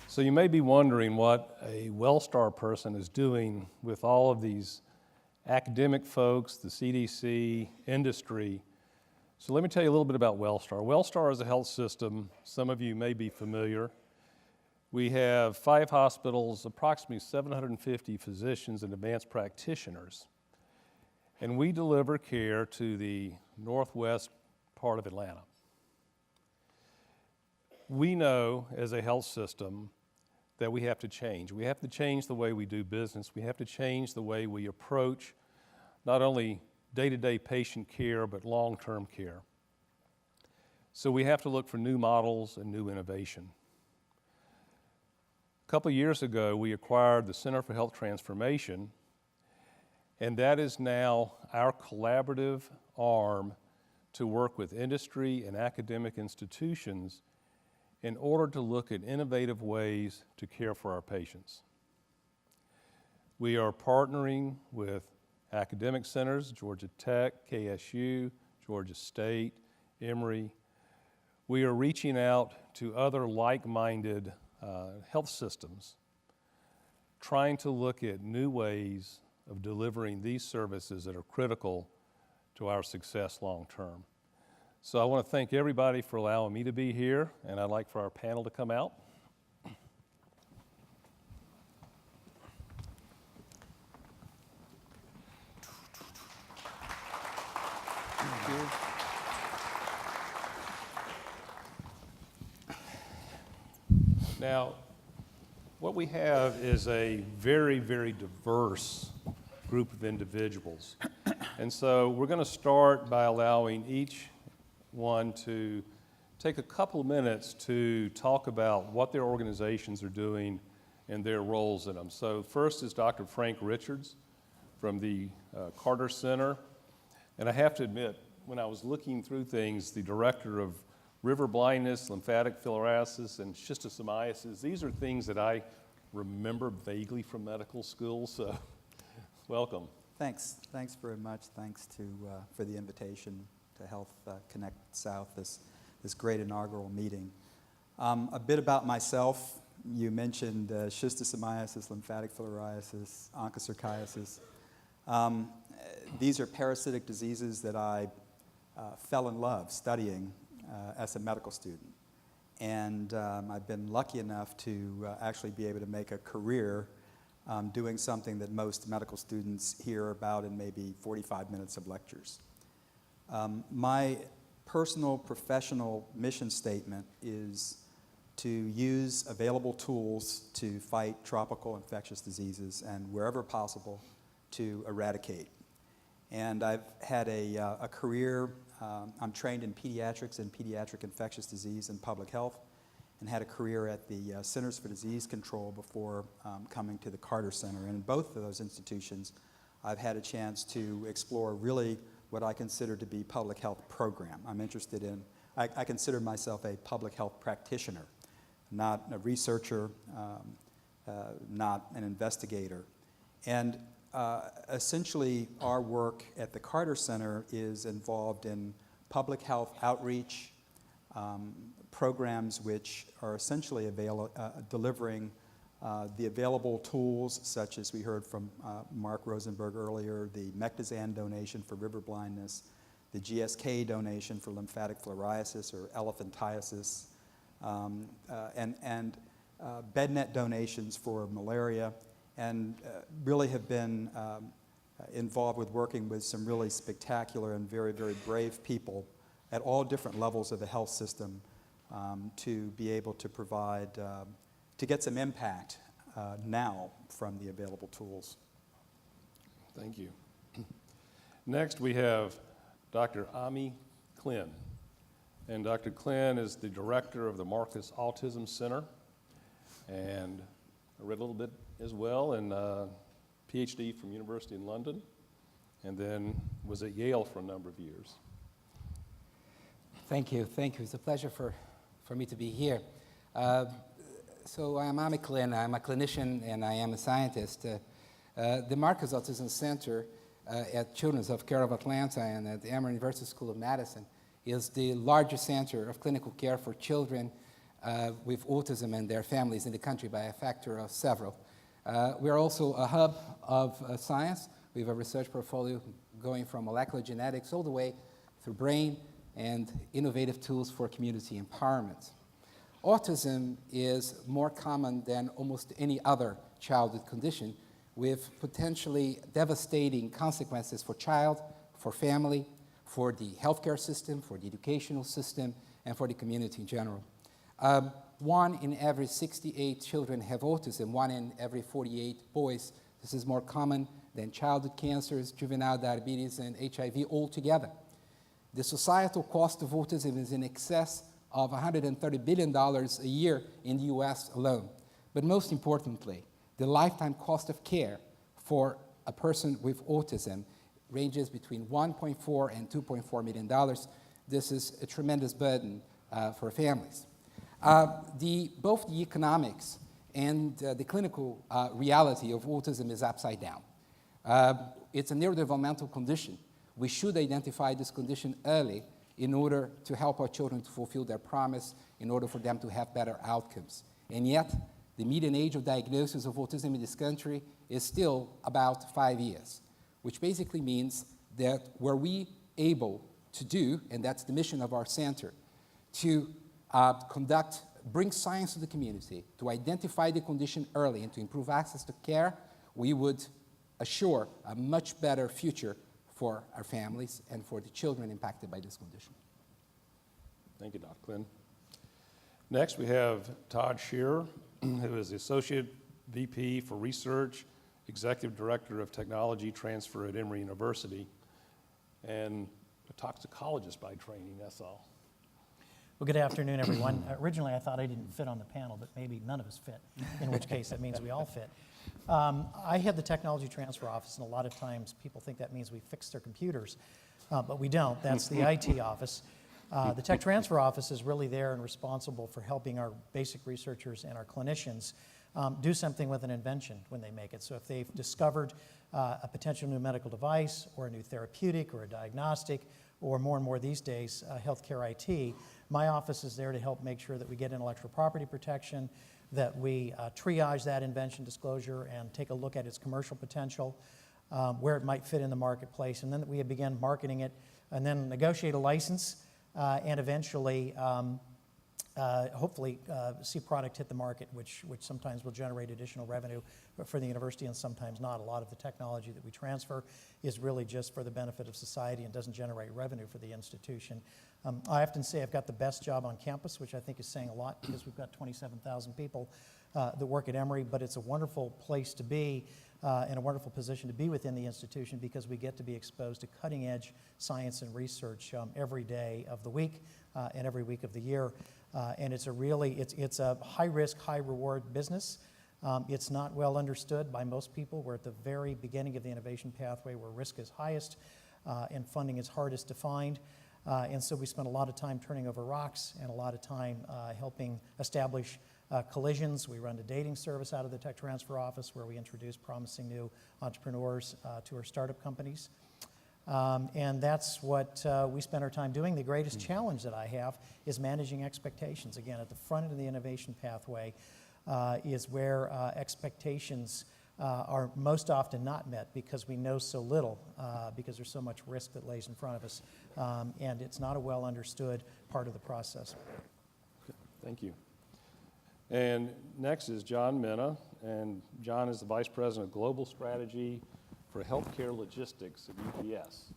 So you may be wondering what a WellStar person is doing with all of these academic folks, the CDC, industry. So let me tell you a little bit about WellStar. WellStar is a health system. Some of you may be familiar. We have 5 hospitals, approximately 750 physicians and advanced practitioners. And we deliver care to the northwest part of Atlanta. We know as a health system that we have to change. We have to change the way we do business. We have to change the way we approach not only day-to-day patient care, but long-term care. So we have to look for new models and new innovation. A couple of years ago, we acquired the Center for Health Transformation, and that is now our collaborative arm to work with industry and academic institutions in order to look at innovative ways to care for our patients. We are partnering with academic centers, Georgia Tech, KSU, Georgia State, Emory. We are reaching out to other like-minded health systems, trying to look at new ways of delivering these services that are critical to our success long-term. So I want to thank everybody for allowing me to be here, and I'd like for our panel to come out. Thank you. Now, what we have is a very, very diverse group of individuals. And so we're going to start by allowing each one to take a couple of minutes to talk about what their organizations are doing and their roles in them. So first is Dr. Frank Richards from the Carter Center. And I have to admit, when I was looking through things, the director of river blindness, lymphatic filariasis, and schistosomiasis, these are things that I remember vaguely from medical school, so welcome. Thanks very much. Thanks for the invitation to Health Connect South, this great inaugural meeting. A bit about myself. You mentioned schistosomiasis, lymphatic filariasis, onchocerciasis. These are parasitic diseases that I fell in love studying as a medical student. And I've been lucky enough to actually be able to make a career doing something that most medical students hear about in maybe 45 minutes of lectures. My personal professional mission statement is to use available tools to fight tropical infectious diseases and wherever possible to eradicate. And I've had a career, I'm trained in pediatrics and pediatric infectious disease and public health, and had a career at the Centers for Disease Control before coming to the Carter Center. And in both of those institutions, I've had a chance to explore really what I consider to be public health program. I'm interested in, I consider myself a public health practitioner, not a researcher, not an investigator. And essentially, our work at the Carter Center is involved in public health outreach, programs which are essentially delivering the available tools, such as we heard from Mark Rosenberg earlier, the Mectizan donation for river blindness, the GSK donation for lymphatic filariasis or elephantiasis, and BedNet donations for malaria, and really have been involved with working with some really spectacular and very, very brave people at all different levels of the health system to be able to provide, to get some impact now from the available tools. Thank you. Next we have Dr. Ami Klin. And Dr. Klin is the director of the Marcus Autism Center. And I read a little bit as well, and PhD from University in London, and then was at Yale for a number of years. Thank you. It's a pleasure for me to be here. So I'm Ami Klin. I'm a clinician and I am a scientist. The Marcus Autism Center at Children's Healthcare of Atlanta and at the Emory University School of Medicine is the largest center of clinical care for children with autism and their families in the country by a factor of several. We are also a hub of science. We have a research portfolio going from molecular genetics all the way through brain and innovative tools for community empowerment. Autism is more common than almost any other childhood condition, with potentially devastating consequences for child, for family, for the healthcare system, for the educational system, and for the community in general. 1 in every 68 children have autism, 1 in every 48 boys. This is more common than childhood cancers, juvenile diabetes, and HIV altogether. The societal cost of autism is in excess of $130 billion a year in the US alone. But most importantly, the lifetime cost of care for a person with autism ranges between $1.4 and $2.4 million. This is a tremendous burden for families. Both the economics and the clinical reality of autism is upside down. It's a neurodevelopmental condition. We should identify this condition early in order to help our children to fulfill their promise, in order for them to have better outcomes. And yet, the median age of diagnosis of autism in this country is still about 5 years, which basically means that were we able to do, and that's the mission of our center, to bring science to the community, to identify the condition early and to improve access to care, we would assure a much better future for our families and for the children impacted by this condition. Thank you, Dr. Klin. Next, we have Todd Shearer, who is the Associate VP for Research, Executive Director of Technology Transfer at Emory University, and a toxicologist by training, that's all. Well, good afternoon, everyone. Originally, I thought I didn't fit on the panel, but maybe none of us fit, in which case that means we all fit. I head the Technology Transfer Office, and a lot of times people think that means we fix their computers, but we don't. That's the IT office. The Tech Transfer Office is really there and responsible for helping our basic researchers and our clinicians do something with an invention when they make it. So if they've discovered a potential new medical device or a new therapeutic or a diagnostic, or more and more these days, healthcare IT, my office is there to help make sure that we get intellectual property protection, that we triage that invention disclosure and take a look at its commercial potential, where it might fit in the marketplace, and then that we begin marketing it, and then negotiate a license, and eventually, hopefully, see product hit the market, which sometimes will generate additional revenue for the university and sometimes not. A lot of the technology that we transfer is really just for the benefit of society and doesn't generate revenue for the institution. I often say I've got the best job on campus, which I think is saying a lot because we've got 27,000 people that work at Emory, but it's a wonderful place to be and a wonderful position to be within the institution because we get to be exposed to cutting-edge science and research every day of the week and every week of the year. And it's a high-risk, high-reward business. It's not well understood by most people. We're at the very beginning of the innovation pathway where risk is highest and funding is hardest to find. And so we spend a lot of time turning over rocks and a lot of time helping establish collisions. We run a dating service out of the Tech Transfer Office where we introduce promising new entrepreneurs to our startup companies. And that's what we spend our time doing. The greatest challenge that I have is managing expectations. Again, at the front end of the innovation pathway is where expectations are most often not met because we know so little, because there's so much risk that lays in front of us. And it's not a well understood part of the process. Okay, thank you. And next is John Minna, and John is the Vice President of Global Strategy for Healthcare Logistics at UPS.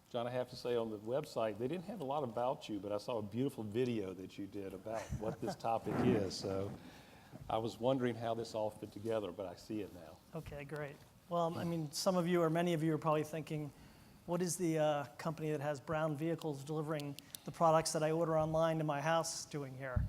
John, I have to say on the website, they didn't have a lot about you, but I saw a beautiful video that you did about what this topic is. So I was wondering how this all fit together, but I see it now. Okay, great. Well, I mean, some of you or many of you are probably thinking, what is the company that has brown vehicles delivering the products that I order online to my house doing here?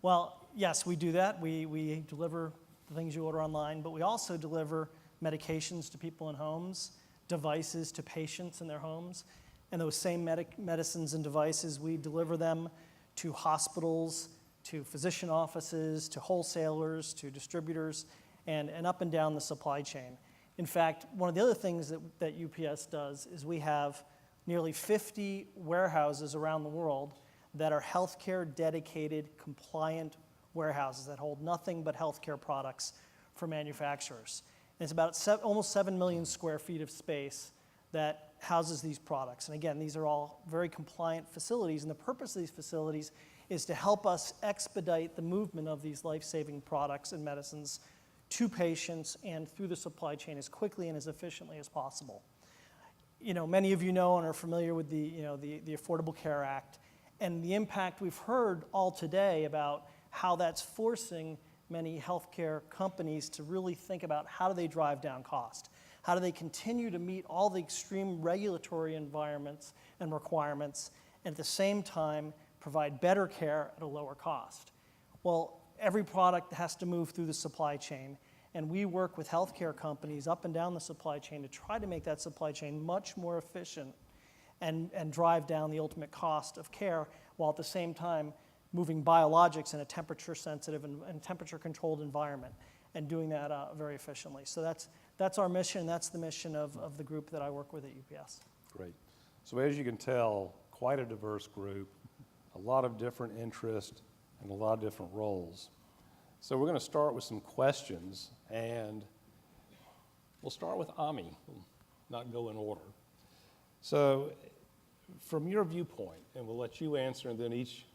Well, yes, we do that. We deliver the things you order online, but we also deliver medications to people in homes, devices to patients in their homes, and those same medicines and devices, we deliver them to hospitals, to physician offices, to wholesalers, to distributors, and up and down the supply chain. In fact, one of the other things that UPS does is we have nearly 50 warehouses around the world that are healthcare dedicated, compliant warehouses that hold nothing but healthcare products for manufacturers. And it's about almost 7 million square feet of space that houses these products. And again, these are all very compliant facilities, and the purpose of these facilities is to help us expedite the movement of these life-saving products and medicines to patients and through the supply chain as quickly and as efficiently as possible. You know, many of you know and are familiar with the Affordable Care Act and the impact we've heard all today about how that's forcing many healthcare companies to really think about how do they drive down cost? How do they continue to meet all the extreme regulatory environments and requirements and at the same time provide better care at a lower cost? Well, every product has to move through the supply chain, and we work with healthcare companies up and down the supply chain to try to make that supply chain much more efficient and drive down the ultimate cost of care, while at the same time moving biologics in a temperature-sensitive and temperature-controlled environment and doing that very efficiently. So that's our mission. That's the mission of the group that I work with at UPS. Great. So as you can tell, quite a diverse group, a lot of different interests, and a lot of different roles. So we're going to start with some questions, and we'll start with Ami, we'll not go in order. So from your viewpoint, and we'll let you answer, and then each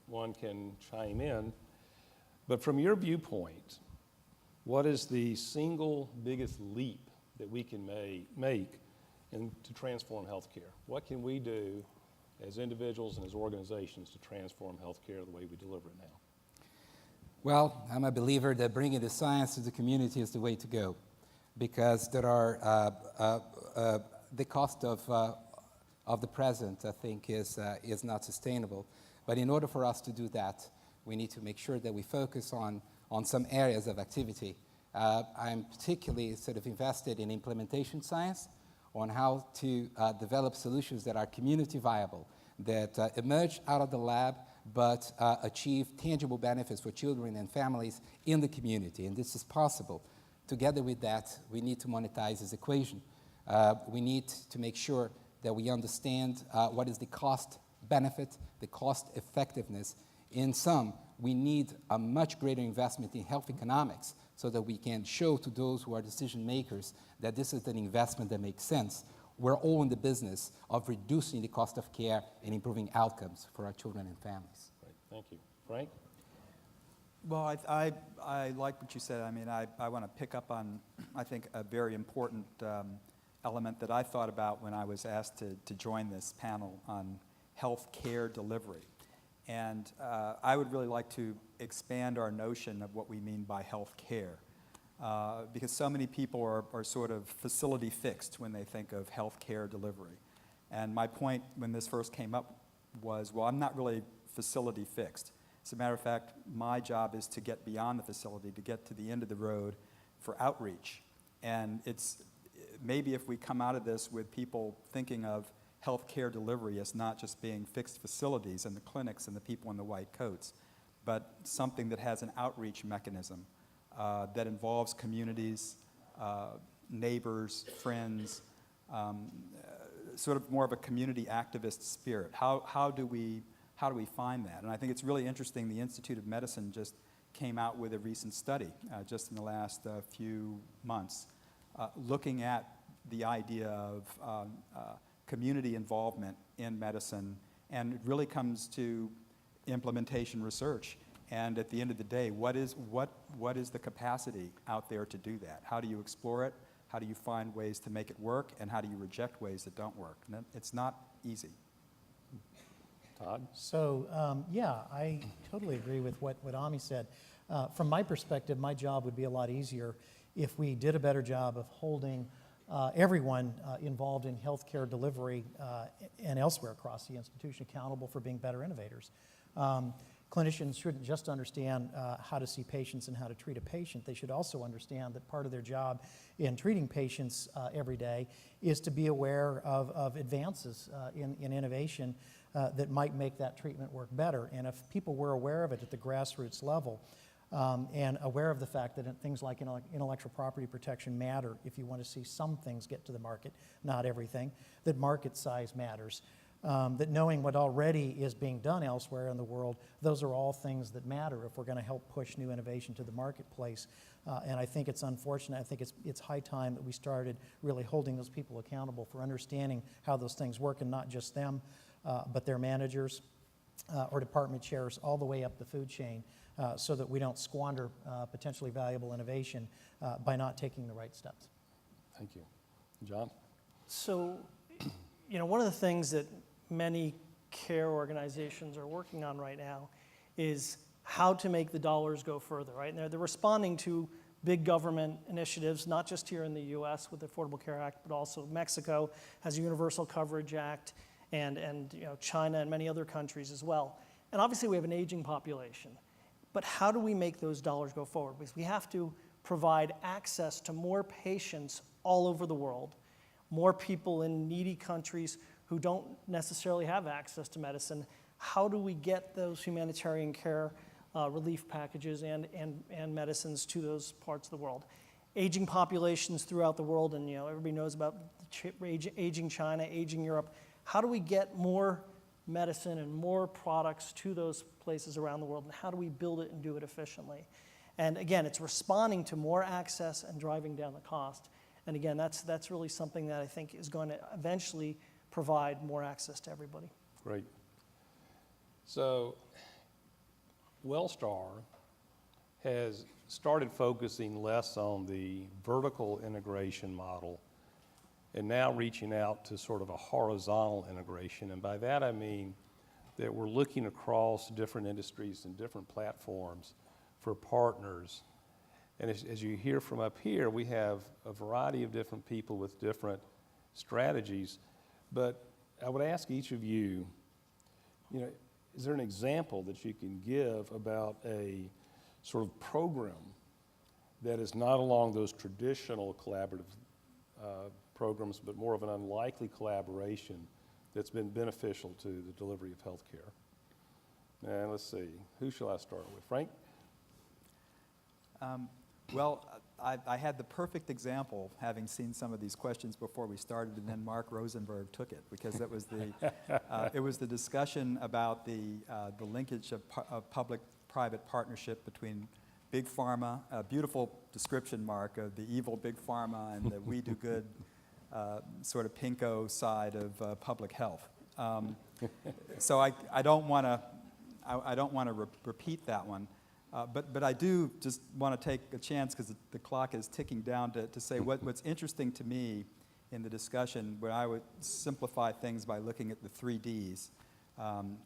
one can chime in, but from your viewpoint, what is the single biggest leap that we can make to transform healthcare? What can we do as individuals and as organizations to transform healthcare the way we deliver it now? Well, I'm a believer that bringing the science to the community is the way to go, because there are the cost of the present, I think, is not sustainable. But in order for us to do that, we need to make sure that we focus on some areas of activity. I'm particularly sort of invested in implementation science, on how to develop solutions that are community viable, that emerge out of the lab, but achieve tangible benefits for children and families in the community. And this is possible. Together with that, we need to monetize this equation. We need to make sure that we understand what is the cost benefit, the cost effectiveness. In sum, we need a much greater investment in health economics so that we can show to those who are decision makers that this is an investment that makes sense. We're all in the business of reducing the cost of care and improving outcomes for our children and families. Great, thank you. Frank? Well, I like what you said. I mean, I want to pick up on, I think, a very important element that I thought about when I was asked to join this panel on health care delivery. And I would really like to expand our notion of what we mean by health care. Because so many people are sort of facility fixed when they think of health care delivery. And my point when this first came up was, well, I'm not really facility fixed. As a matter of fact, my job is to get beyond the facility, to get to the end of the road for outreach. And it's maybe if we come out of this with people thinking of health care delivery as not just being fixed facilities and the clinics and the people in the white coats, but something that has an outreach mechanism that involves communities, neighbors, friends, sort of more of a community activist spirit. How do we find that? And I think it's really interesting. The Institute of Medicine just came out with a recent study just in the last few months, looking at the idea of community involvement in medicine, and it really comes to implementation research. And at the end of the day, what is the capacity out there to do that? How do you explore it? How do you find ways to make it work? And how do you reject ways that don't work? And it's not easy. Todd? So, yeah, I totally agree with what Ami said. From my perspective, my job would be a lot easier if we did a better job of holding everyone involved in healthcare delivery and elsewhere across the institution accountable for being better innovators. Clinicians shouldn't just understand how to see patients and how to treat a patient. They should also understand that part of their job in treating patients every day is to be aware of advances in innovation that might make that treatment work better. And if people were aware of it at the grassroots level, and aware of the fact that things like intellectual property protection matter if you want to see some things get to the market, not everything, that market size matters, that knowing what already is being done elsewhere in the world, those are all things that matter if we're going to help push new innovation to the marketplace. And I think it's unfortunate. I think it's high time that we started really holding those people accountable for understanding how those things work, and not just them, but their managers or department chairs all the way up the food chain, so that we don't squander potentially valuable innovation by not taking the right steps. Thank you. John? So, one of the things that many care organizations are working on right now is how to make the dollars go further, right? And they're responding to big government initiatives, not just here in the US with the Affordable Care Act, but also Mexico has a Universal Coverage Act, and China and many other countries as well. And obviously we have an aging population. But how do we make those dollars go forward? Because we have to provide access to more patients all over the world, more people in needy countries who don't necessarily have access to medicine. How do we get those humanitarian care relief packages and medicines to those parts of the world? Aging populations throughout the world, and everybody knows about aging China, aging Europe. How do we get more medicine and more products to those places around the world, and how do we build it and do it efficiently? And again, it's responding to more access and driving down the cost. And again, that's really something that I think is going to eventually provide more access to everybody. Great. So, Wellstar has started focusing less on the vertical integration model and now reaching out to sort of a horizontal integration. And by that I mean that we're looking across different industries and different platforms for partners. And as you hear from up here, we have a variety of different people with different strategies. But I would ask each of you, is there an example that you can give about a sort of program that is not along those traditional collaborative programs, but more of an unlikely collaboration that's been beneficial to the delivery of health care? And let's see, who shall I start with? Frank? Well, I had the perfect example, having seen some of these questions before we started, and then Mark Rosenberg took it, because it was the discussion about the linkage of public-private partnership between Big Pharma, a beautiful description, Mark, of the evil Big Pharma and the we do good sort of pinko side of public health. So I don't want to repeat that one. But I do just want to take a chance, because the clock is ticking down, to say what's interesting to me in the discussion, where I would simplify things by looking at the 3 Ds: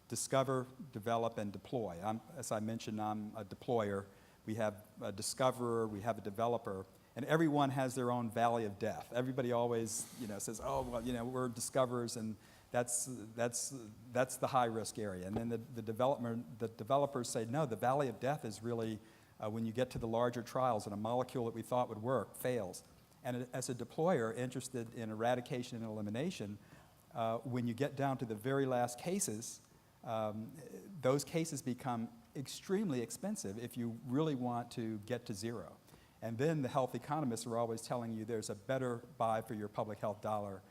discover, develop, and deploy. As I mentioned, I'm a deployer. We have a discoverer, we have a developer, and everyone has their own valley of death. Everybody always says, oh, well, we're discoverers, and that's the high-risk area. And then the developers say, no, the valley of death is really when you get to the larger trials and a molecule that we thought would work fails. And as a deployer interested in eradication and elimination, when you get down to the very last cases, those cases become extremely expensive if you really want to get to zero. And then the health economists are always telling you there's a better buy for your public health dollar,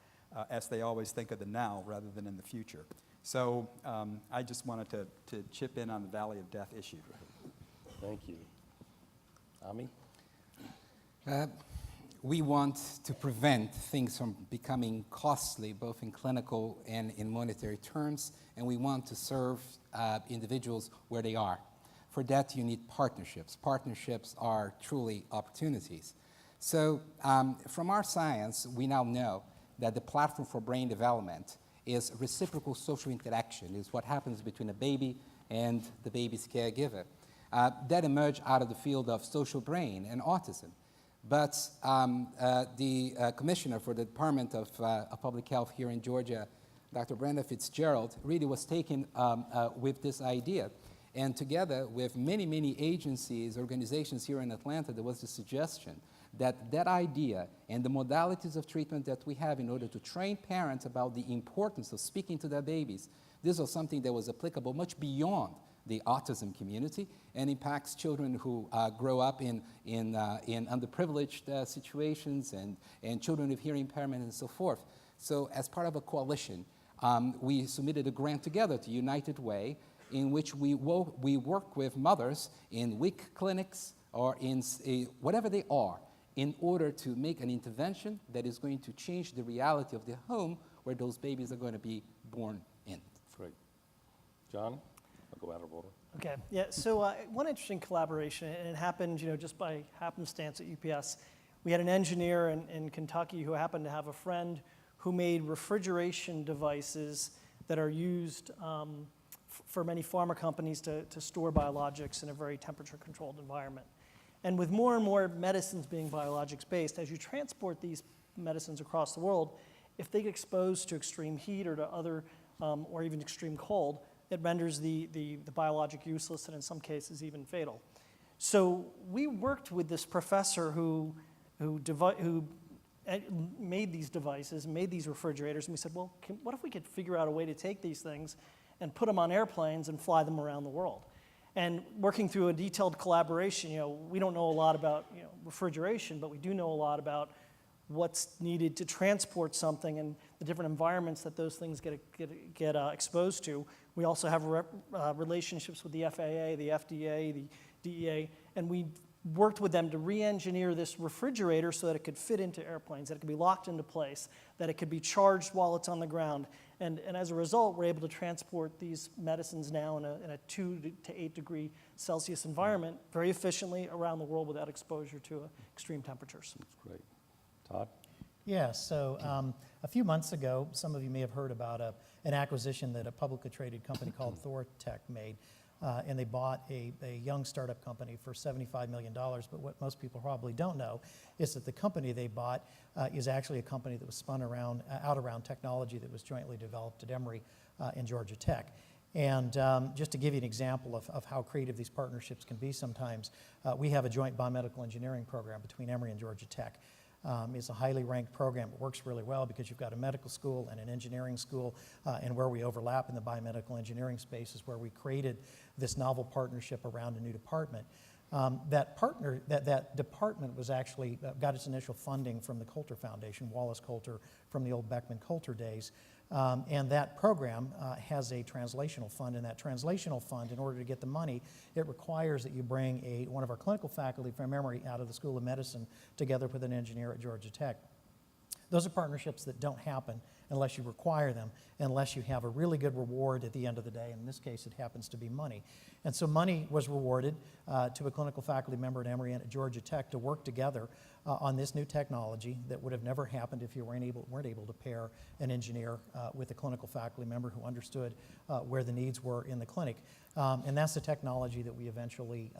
as they always think of the now rather than in the future. So I just wanted to chip in on the valley of death issue. Thank you. Ami? We want to prevent things from becoming costly, both in clinical and in monetary terms, and we want to serve individuals where they are. For that, you need partnerships. Partnerships are truly opportunities. So from our science, we now know that the platform for brain development is reciprocal social interaction, is what happens between a baby and the baby's caregiver. That emerged out of the field of social brain and autism. But the commissioner for the Department of Public Health here in Georgia, Dr. Brenda Fitzgerald, really was taken with this idea. And together with many, many agencies, organizations here in Atlanta, there was the suggestion that that idea and the modalities of treatment that we have in order to train parents about the importance of speaking to their babies, this was something that was applicable much beyond the autism community and impacts children who grow up in underprivileged situations and children with hearing impairment and so forth. So as part of a coalition, we submitted a grant together to United Way in which we work with mothers in WIC clinics or in whatever they are in order to make an intervention that is going to change the reality of the home where those babies are going to be born in. Great. John? I'll go out of order. Okay, yeah, so one interesting collaboration, and it happened, just by happenstance at UPS. We had an engineer in Kentucky who happened to have a friend who made refrigeration devices that are used for many pharma companies to store biologics in a very temperature-controlled environment. And with more and more medicines being biologics-based, as you transport these medicines across the world, if they get exposed to extreme heat or to other, or even extreme cold, it renders the biologic useless and in some cases even fatal. So we worked with this professor who made these devices, made these refrigerators, and we said, well, what if we could figure out a way to take these things and put them on airplanes and fly them around the world? And working through a detailed collaboration, we don't know a lot about refrigeration, but we do know a lot about what's needed to transport something and the different environments that those things get exposed to. We also have relationships with the FAA, the FDA, the DEA, and we worked with them to re-engineer this refrigerator so that it could fit into airplanes, that it could be locked into place, that it could be charged while it's on the ground. And as a result, we're able to transport these medicines now in a 2 to 8 degree Celsius environment very efficiently around the world without exposure to extreme temperatures. That's great. Todd? Yeah, so a few months ago, some of you may have heard about an acquisition that a publicly traded company called ThorTech made. And they bought a young startup company for $75 million. But what most people probably don't know is that the company they bought is actually a company that was spun out around technology that was jointly developed at Emory and Georgia Tech. And just to give you an example of how creative these partnerships can be sometimes, we have a joint biomedical engineering program between Emory and Georgia Tech. It's a highly ranked program. It works really well because you've got a medical school and an engineering school, and where we overlap in the biomedical engineering space is where we created this novel partnership around a new department. That department was actually got its initial funding from the Coulter Foundation, Wallace Coulter, from the old Beckman Coulter days. And that program has a translational fund, and that translational fund, in order to get the money, it requires that you bring one of our clinical faculty from Emory out of the School of Medicine together with an engineer at Georgia Tech. Those are partnerships that don't happen unless you require them, unless you have a really good reward at the end of the day. In this case, it happens to be money. And so money was rewarded to a clinical faculty member at Emory and at Georgia Tech to work together on this new technology that would have never happened if you weren't able to pair an engineer with a clinical faculty member who understood where the needs were in the clinic. And that's the technology that we eventually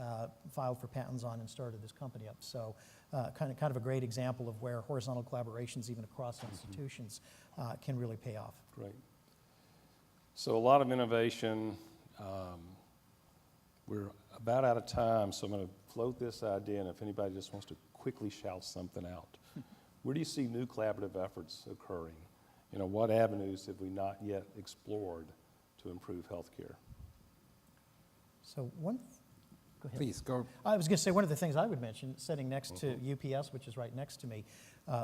filed for patents on and started this company up. So kind of a great example of where horizontal collaborations, even across institutions, can really pay off. Great. So a lot of innovation. We're about out of time, so I'm going to float this idea, and if anybody just wants to quickly shout something out. Where do you see new collaborative efforts occurring? What avenues have we not yet explored to improve healthcare? So go ahead. Please, go. I was going to say one of the things I would mention, sitting next to UPS, which is right next to me,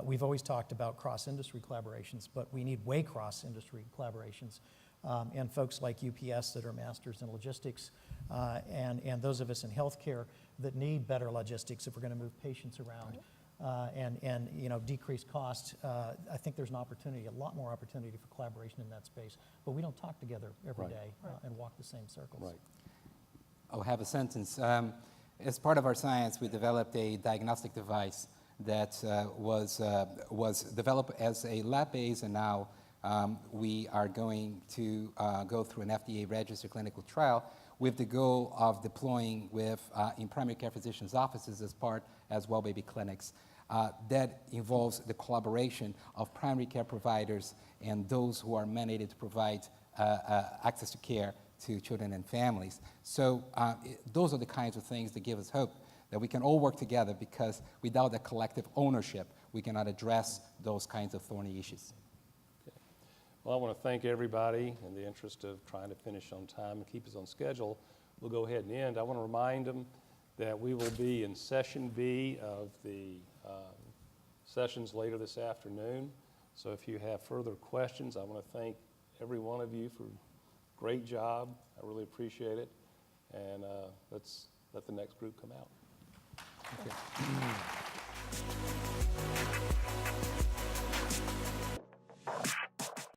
we've always talked about cross-industry collaborations, but we need way cross-industry collaborations. And folks like UPS that are masters in logistics, and those of us in healthcare that need better logistics if we're going to move patients around and decrease costs. I think there's an opportunity, a lot more opportunity for collaboration in that space. But we don't talk together every day and walk the same circles. Right. I'll have a sentence. As part of our science, we developed a diagnostic device that was developed as a lab-based and now We are going to go through an FDA-registered clinical trial with the goal of deploying in primary care physicians' offices as well baby clinics. That involves the collaboration of primary care providers and those who are mandated to provide access to care to children and families. So those are the kinds of things that give us hope that we can all work together, because without that collective ownership, we cannot address those kinds of thorny issues. Well, I want to thank everybody in the interest of trying to finish on time and keep us on schedule. We'll go ahead and end. I want to remind them that we will be in session B of the sessions later this afternoon. So if you have further questions, I want to thank every one of you for a great job. I really appreciate it. And let's let the next group come out. Thank you.